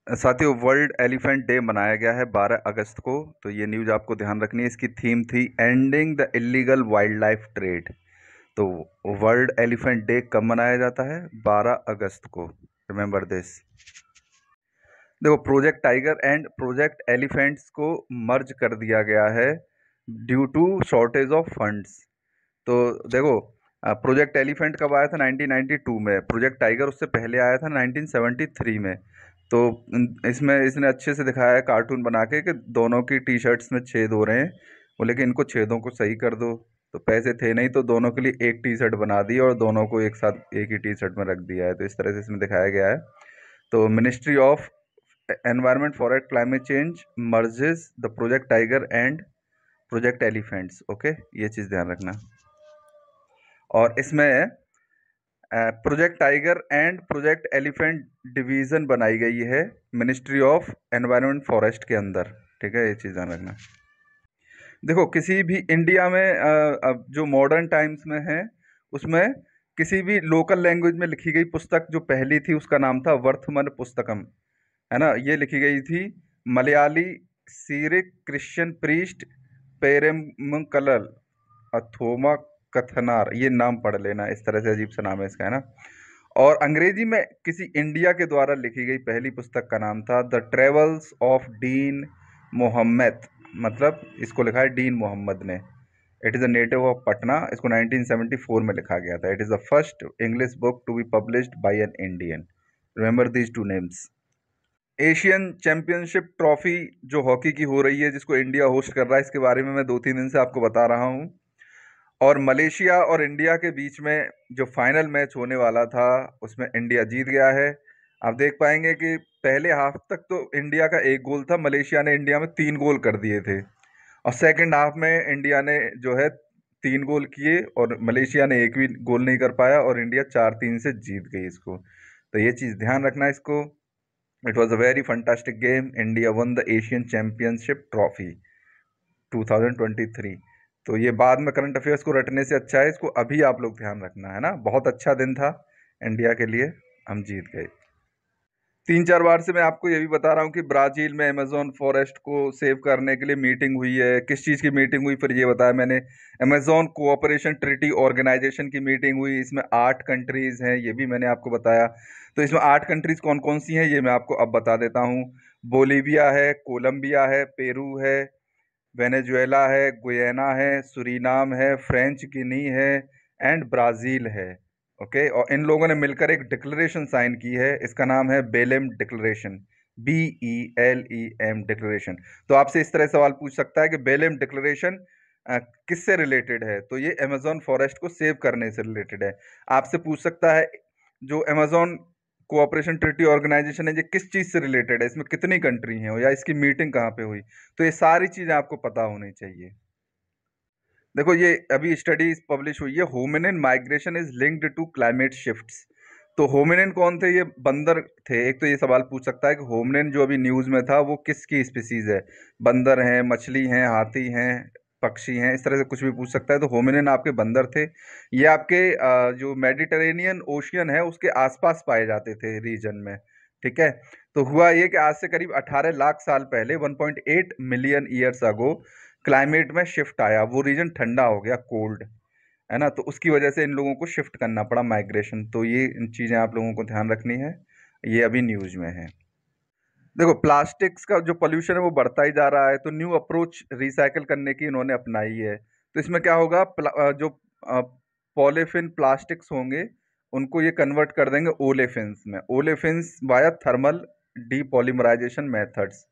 साथियों, world elephant day मनाया गया है 12 अगस्त को। तो ये न्यूज़ आपको ध्यान रखनी है। इसकी थीम थी ending the illegal wildlife trade. तो वर्ल्ड एलिफेंट डे कब मनाया जाता है? 12 अगस्त को। Remember this. देखो, project tiger and project elephants को मर्ज कर दिया गया है due to shortage of funds. तो देखो, प्रोजेक्ट एलिफेंट कब आया था? 1992 में। प्रोजेक्ट टाइगर उससे पहले आया था 1973 में। तो इसमें इसने अच्छे से दिखाया है कार्टून बना के कि दोनों की टी शर्ट्स में छेद हो रहे हैं। बोले कि इनको छेदों को सही कर दो। तो पैसे थे नहीं, तो दोनों के लिए एक टी शर्ट बना दी और दोनों को एक साथ एक ही टी शर्ट में रख दिया है। तो इस तरह से इसमें दिखाया गया है। तो ministry of environment forest climate change merges the project tiger and project elephants. Okay, ये चीज़ ध्यान रखना। और इसमें project tiger and project elephant division बनाई गई है मिनिस्ट्री ऑफ एनवायरनमेंट फॉरेस्ट के अंदर। ठीक है, ये चीज़ ध्यान रखना। देखो, किसी भी इंडिया में अब जो मॉडर्न टाइम्स में है उसमें किसी भी लोकल लैंग्वेज में लिखी गई पुस्तक जो पहली थी उसका नाम था वर्थमन पुस्तकम, है ना। ये लिखी गई थी मलयाली सीरिक क्रिश्चियन प्रीस्ट पेरेमकलल अथोमा कथनार। ये नाम पढ़ लेना, इस तरह से अजीब सा नाम है इसका, है ना। और अंग्रेजी में किसी इंडिया के द्वारा लिखी गई पहली पुस्तक का नाम था the travels of Deen Mohammad. मतलब इसको लिखा है डीन मोहम्मद ने। It is a native of Patna. इसको 1974 में लिखा गया था। It is the first English book to be published by an Indian. Remember these two names. Asian championship trophy जो हॉकी की हो रही है, जिसको इंडिया होस्ट कर रहा है, इसके बारे में मैं 2-3 दिन से आपको बता रहा हूँ। और मलेशिया और इंडिया के बीच में जो फाइनल मैच होने वाला था उसमें इंडिया जीत गया है। आप देख पाएंगे कि पहले हाफ तक तो इंडिया का एक गोल था, मलेशिया ने इंडिया में 3 गोल कर दिए थे। और सेकंड हाफ में इंडिया ने जो है 3 गोल किए और मलेशिया ने एक भी गोल नहीं कर पाया और इंडिया 4-3 से जीत गई इसको। तो ये चीज़ ध्यान रखना इसको। It was a very fantastic game. India one the Asian championship trophy 2023। तो ये बाद में करंट अफेयर्स को रटने से अच्छा है इसको अभी आप लोग ध्यान रखना, है ना। बहुत अच्छा दिन था इंडिया के लिए, हम जीत गए। 3-4 बार से मैं आपको ये भी बता रहा हूँ कि ब्राज़ील में अमेज़न फॉरेस्ट को सेव करने के लिए मीटिंग हुई है। किस चीज़ की मीटिंग हुई? फिर ये बताया मैंने, अमेज़न कोऑपरेशन ट्रीटी ऑर्गेनाइजेशन की मीटिंग हुई। इसमें 8 कंट्रीज़ हैं, ये भी मैंने आपको बताया। तो इसमें 8 कंट्रीज़ कौन कौन सी हैं ये मैं आपको अब बता देता हूँ। बोलीविया है, कोलंबिया है, पेरू है, वेनेजुएला है, गुयाना है, सुरीनाम है, फ्रेंच गिनी है एंड ब्राज़ील है। ओके, और इन लोगों ने मिलकर एक डिक्लेरेशन साइन की है। इसका नाम है बेलेम डिक्लेरेशन। BELEM declaration. तो आपसे इस तरह सवाल पूछ सकता है कि बेलेम डिक्लेरेशन किससे रिलेटेड है? तो ये अमेज़न फॉरेस्ट को सेव करने से रिलेटेड है। आपसे पूछ सकता है जो अमेज़न कोऑपरेशन ट्रीटी ऑर्गेनाइजेशन है ये किस चीज़ से रिलेटेड है, इसमें कितनी कंट्री हैं या इसकी मीटिंग कहाँ पे हुई। तो ये सारी चीज़ें आपको पता होनी चाहिए। देखो, ये अभी स्टडीज पब्लिश हुई है, hominin migration is linked to climate shifts. तो होमिनिन कौन थे? ये बंदर थे। एक तो ये सवाल पूछ सकता है कि होमिनिन जो अभी न्यूज़ में था वो किसकी स्पीसीज है? बंदर हैं, मछली हैं, हाथी हैं, पक्षी हैं, इस तरह से कुछ भी पूछ सकता है। तो होमिनिन आपके बंदर थे। ये आपके जो मेडिटेरेनियन ओशियन है उसके आसपास पाए जाते थे रीजन में। ठीक है। तो हुआ ये कि आज से करीब 18 लाख साल पहले 1.8 मिलियन ईयर्स अगो क्लाइमेट में शिफ्ट आया। वो रीजन ठंडा हो गया, कोल्ड, है ना। तो उसकी वजह से इन लोगों को शिफ्ट करना पड़ा, माइग्रेशन। तो ये चीज़ें आप लोगों को ध्यान रखनी है, ये अभी न्यूज़ में है। देखो, प्लास्टिक्स का जो पोल्यूशन है वो बढ़ता ही जा रहा है। तो न्यू अप्रोच रिसाइकल करने की इन्होंने अपनाई है। तो इसमें क्या होगा, जो पॉलीथिन प्लास्टिक्स होंगे उनको ये कन्वर्ट कर देंगे ओलेफिन्स में। Olefins via thermal depolymerisation methods.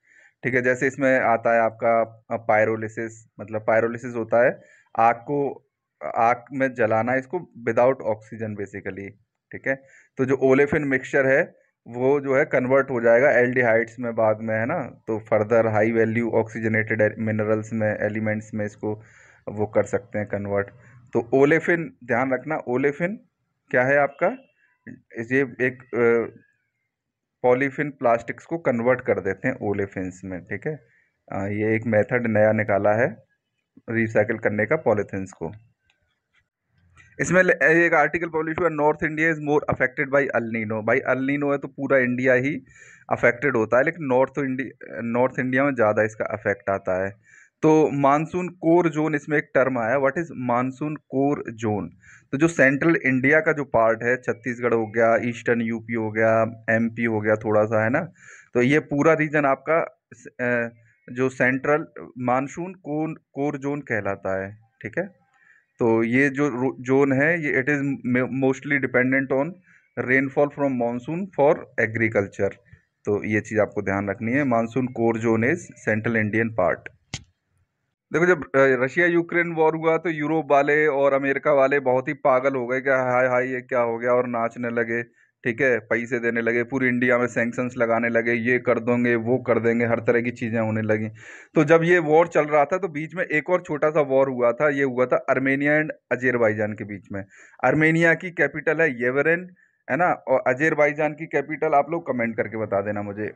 ठीक है, जैसे इसमें आता है आपका पायरोलिसिस। मतलब पायरोलिसिस होता है आग को, आग में जलाना इसको विदाउट ऑक्सीजन बेसिकली। ठीक है। तो जो ओलेफिन मिक्सचर है वो जो है कन्वर्ट हो जाएगा एल्डिहाइड्स में बाद में, है ना। तो further high value oxygenated minerals में, एलिमेंट्स में इसको वो कर सकते हैं कन्वर्ट। तो ओलेफिन ध्यान रखना, ओलेफिन क्या है आपका? ये एक पॉलीफिन प्लास्टिक्स को कन्वर्ट कर देते हैं ओलेफिन्स में। ठीक है। ये एक मेथड नया निकाला है रिसाइकिल करने का पॉलीथिन्स को। इसमें एक आर्टिकल पब्लिश हुआ, north India is more affected by El Nino. भाई अल नीनो है तो पूरा इंडिया ही अफेक्टेड होता है, लेकिन नॉर्थ इंडिया में ज़्यादा इसका अफेक्ट आता है। तो मानसून कोर जोन, इसमें एक टर्म आया, what is monsoon core zone. तो जो सेंट्रल इंडिया का जो पार्ट है, छत्तीसगढ़ हो गया, ईस्टर्न यूपी हो गया, एमपी हो गया थोड़ा सा, है ना, तो ये पूरा रीजन आपका जो सेंट्रल मानसून कोर जोन कहलाता है। ठीक है, तो ये जो जोन है, ये it is mostly dependent on rainfall from monsoon for agriculture. तो ये चीज़ आपको ध्यान रखनी है, monsoon core zone is central Indian part. देखो, जब रशिया यूक्रेन वॉर हुआ तो यूरोप वाले और अमेरिका वाले बहुत ही पागल हो गए कि हाय हाय ये क्या हो गया, और नाचने लगे। ठीक है, पैसे देने लगे, पूरी इंडिया में सैंक्शंस लगाने लगे, ये कर देंगे वो कर देंगे, हर तरह की चीज़ें होने लगी। तो जब ये वॉर चल रहा था तो बीच में एक और छोटा सा वॉर हुआ था, ये हुआ था अर्मेनिया एंड अजेरबाईजान के बीच में। अर्मेनिया की कैपिटल है येवरेन, है ना, और अजेरबाईजान की कैपिटल आप लोग कमेंट करके बता देना मुझे।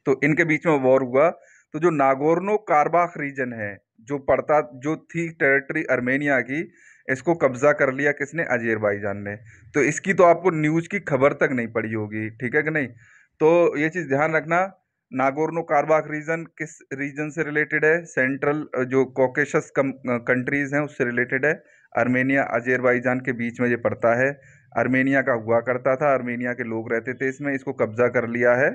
तो इनके बीच में वॉर हुआ। तो जो नागोर्नो कारबाख रीजन है, जो थी टेरिटरी अर्मेनिया की, इसको कब्जा कर लिया किसने, अजेरबाईजान ने। तो इसकी तो आपको न्यूज़ की खबर तक नहीं पड़ी होगी, ठीक है कि नहीं। तो ये चीज़ ध्यान रखना, नागोर्नो कारबाख रीजन किस रीजन से रिलेटेड है, सेंट्रल जो कॉकेशस कंट्रीज हैं उससे रिलेटेड है। अर्मेनिया अजेरबाईजान के बीच में ये पड़ता है। अर्मेनिया का हुआ करता था, अर्मेनिया के लोग रहते थे इसमें, इसको कब्जा कर लिया है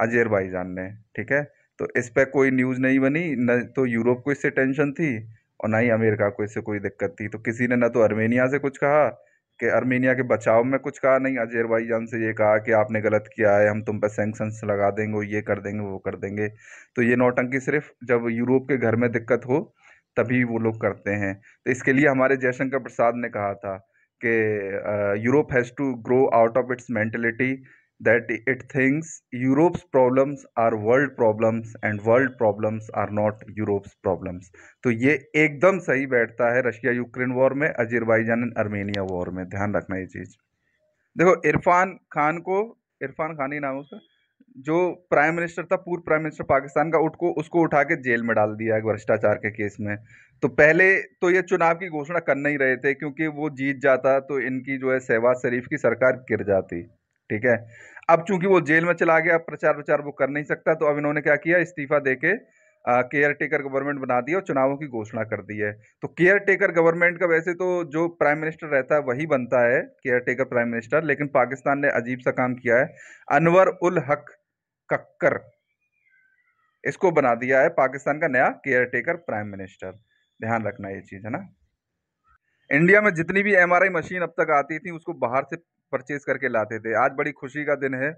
अजेरबाईजान ने। ठीक है, तो इस पे कोई न्यूज़ नहीं बनी, न तो यूरोप को इससे टेंशन थी और ना ही अमेरिका को इससे कोई दिक्कत थी। तो किसी ने ना तो अर्मेनिया से कुछ कहा कि अर्मेनिया के बचाव में कुछ कहा, नहीं अजेरबाईजान से ये कहा कि आपने गलत किया है, हम तुम पे सैंक्शंस लगा देंगे, वो ये कर देंगे वो कर देंगे। तो ये नौटंकी सिर्फ जब यूरोप के घर में दिक्कत हो तभी वो लोग करते हैं। तो इसके लिए हमारे जयशंकर प्रसाद ने कहा था कि Europe has to grow out of its mentality that it thinks Europe's problems are world problems and world problems are not Europe's problems। तो ये एकदम सही बैठता है रशिया यूक्रेन वॉर में, अजेरबाईजान एंड अर्मेनिया वॉर में, ध्यान रखना ये चीज़। देखो, इरफान खान ही नाम है उसका, जो प्राइम मिनिस्टर था, पूर्व प्राइम मिनिस्टर पाकिस्तान का, उसको उठा के जेल में डाल दिया है भ्रष्टाचार के केस में। तो पहले तो ये चुनाव की घोषणा कर नहीं रहे थे, क्योंकि वो जीत जाता तो इनकी जो है शहबाज शरीफ की सरकार गिर जाती। ठीक है, अब चूंकि वो जेल में चला गया, प्रचार प्रचार वो कर नहीं सकता, तो अब इन्होंने क्या किया, इस्तीफा देके केयर टेकर गवर्नमेंट बना दिया और चुनावों की घोषणा कर दी है। तो केयर टेकर गवर्नमेंट का वैसे तो जो प्राइम मिनिस्टर रहता है वही बनता है केयर टेकर प्राइम मिनिस्टर, लेकिन पाकिस्तान ने अजीब सा काम किया है, अनवर उल हक कक्कर, इसको बना दिया है पाकिस्तान का नया केयर टेकर प्राइम मिनिस्टर। ध्यान रखना ये चीज, है ना। इंडिया में जितनी भी एमआरआई मशीन अब तक आती थी उसको बाहर से परचेज करके लाते थे। आज बड़ी खुशी का दिन है,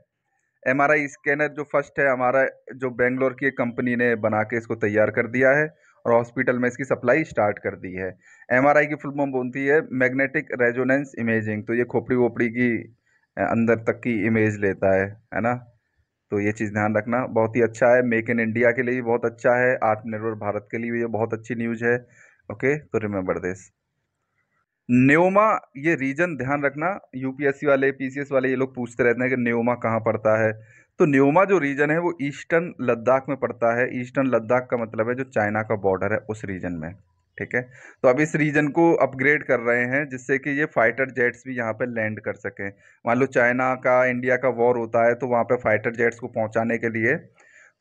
एमआरआई स्कैनर जो फर्स्ट है हमारा, जो बेंगलोर की एक कंपनी ने बना के इसको तैयार कर दिया है और हॉस्पिटल में इसकी सप्लाई स्टार्ट कर दी है। एमआरआई की फुल फॉर्म बनती है मैग्नेटिक रेजोनेंस इमेजिंग। तो ये खोपड़ी वोपड़ी की अंदर तक की इमेज लेता है ना। तो ये चीज़ ध्यान रखना, बहुत ही अच्छा है, मेक इन इंडिया के लिए भी बहुत अच्छा है, आत्मनिर्भर भारत के लिए भी ये बहुत अच्छी न्यूज़ है। ओके, तो रिमेंबर दिस। न्योमा, ये रीजन ध्यान रखना, यूपीएससी वाले पीसीएस वाले ये लोग पूछते रहते हैं कि न्योमा कहाँ पड़ता है। तो न्योमा जो रीजन है वो ईस्टर्न लद्दाख में पड़ता है। ईस्टर्न लद्दाख का मतलब है जो चाइना का बॉर्डर है उस रीजन में। ठीक है, तो अब इस रीजन को अपग्रेड कर रहे हैं जिससे कि ये फाइटर जेट्स भी यहाँ पे लैंड कर सकें। मान लो चाइना का इंडिया का वॉर होता है तो वहाँ पे फाइटर जेट्स को पहुँचाने के लिए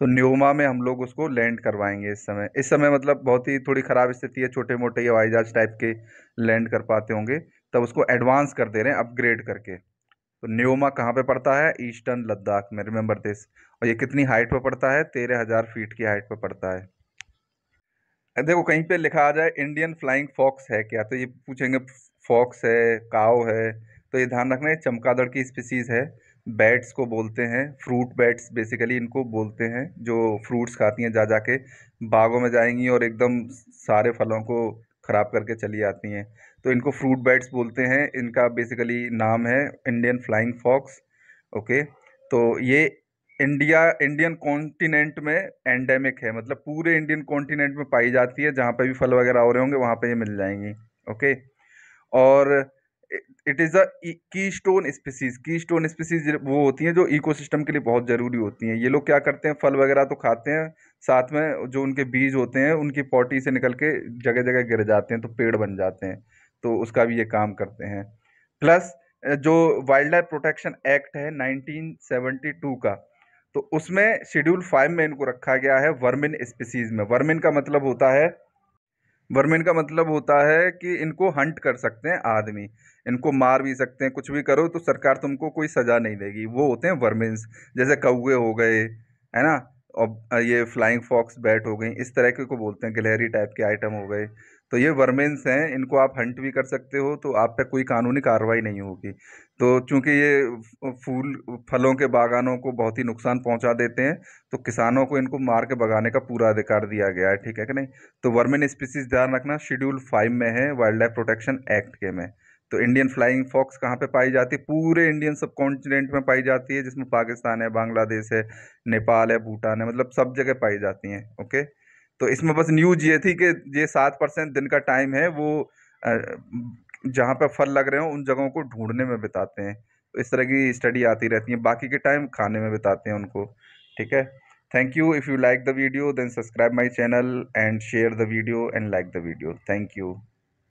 तो न्योमा में हम लोग उसको लैंड करवाएंगे। इस समय मतलब बहुत ही थोड़ी ख़राब स्थिति है, छोटे मोटे हवाई जहाज टाइप के लैंड कर पाते होंगे, तब उसको एडवांस कर दे रहे हैं अपग्रेड करके। तो न्योमा कहाँ पे पड़ता है, ईस्टर्न लद्दाख में, रिमेंबर दिस। और ये कितनी हाइट पे पड़ता है, 13,000 फीट की हाइट पे पड़ता है। देखो कहीं पे लिखा आ जाए इंडियन फ्लाइंग फॉक्स है क्या, तो ये पूछेंगे फॉक्स है, काव है, तो ये ध्यान रखना, ये चमगादड़ की स्पीसीज है। बैट्स को बोलते हैं, फ्रूट बैट्स बेसिकली इनको बोलते हैं, जो फ्रूट्स खाती हैं, जा जाके बागों में जाएंगी और एकदम सारे फलों को खराब करके चली आती हैं। तो इनको फ्रूट बैट्स बोलते हैं, इनका बेसिकली नाम है इंडियन फ्लाइंग फॉक्स। ओके, तो ये इंडियन कॉन्टिनेंट में एंडेमिक है, मतलब पूरे इंडियन कॉन्टिनेंट में पाई जाती है, जहाँ पे भी फल वगैरह हो रहे होंगे वहाँ पे ये मिल जाएंगी। ओके, और इट इज़ अ की स्टोन स्पीसीज वो होती हैं जो इकोसिस्टम के लिए बहुत ज़रूरी होती हैं। ये लोग क्या करते हैं, फल वगैरह तो खाते हैं, साथ में जो उनके बीज होते हैं उनकी पॉटी से निकल के जगह जगह गिर जाते हैं तो पेड़ बन जाते हैं। तो उसका भी ये काम करते हैं। प्लस जो वाइल्ड लाइफ प्रोटेक्शन एक्ट है 1972 का, तो उसमें शेड्यूल 5 में इनको रखा गया है वर्मिन स्पीसीज में। वर्मिन का मतलब होता है कि इनको हंट कर सकते हैं आदमी, इनको मार भी सकते हैं, कुछ भी करो तो सरकार तुमको कोई सजा नहीं देगी। वो होते हैं वर्मिन्स, जैसे कौवे हो गए, है ना, और ये फ्लाइंग फॉक्स बैट हो गई, इस तरह के को बोलते हैं, गिलहरी टाइप के आइटम हो गए। तो ये वर्मिन्स हैं, इनको आप हंट भी कर सकते हो, तो आप पे कोई कानूनी कार्रवाई नहीं होगी। तो चूंकि ये फूल फलों के बागानों को बहुत ही नुकसान पहुंचा देते हैं, तो किसानों को इनको मार के भगाने का पूरा अधिकार दिया गया है, ठीक है कि नहीं। तो वर्मिन स्पीसीज ध्यान रखना शेड्यूल 5 में है वाइल्ड लाइफ प्रोटेक्शन एक्ट के में। तो इंडियन फ्लाइंग फॉक्स कहाँ पे पाई जाती है? पूरे इंडियन सब कॉन्टिनेंट में पाई जाती है, जिसमें पाकिस्तान है, बांग्लादेश है, नेपाल है, भूटान है, मतलब सब जगह पाई जाती हैं। ओके, तो इसमें बस न्यूज ये थी कि ये 7% दिन का टाइम है वो अ, जहाँ पे फल लग रहे हो उन जगहों को ढूंढने में बिताते हैं। तो इस तरह की स्टडी आती रहती है, बाकी के टाइम खाने में बिताते हैं उनको, ठीक है। Thank you. If you like the video, then subscribe my channel and share the video and like the video. Thank you.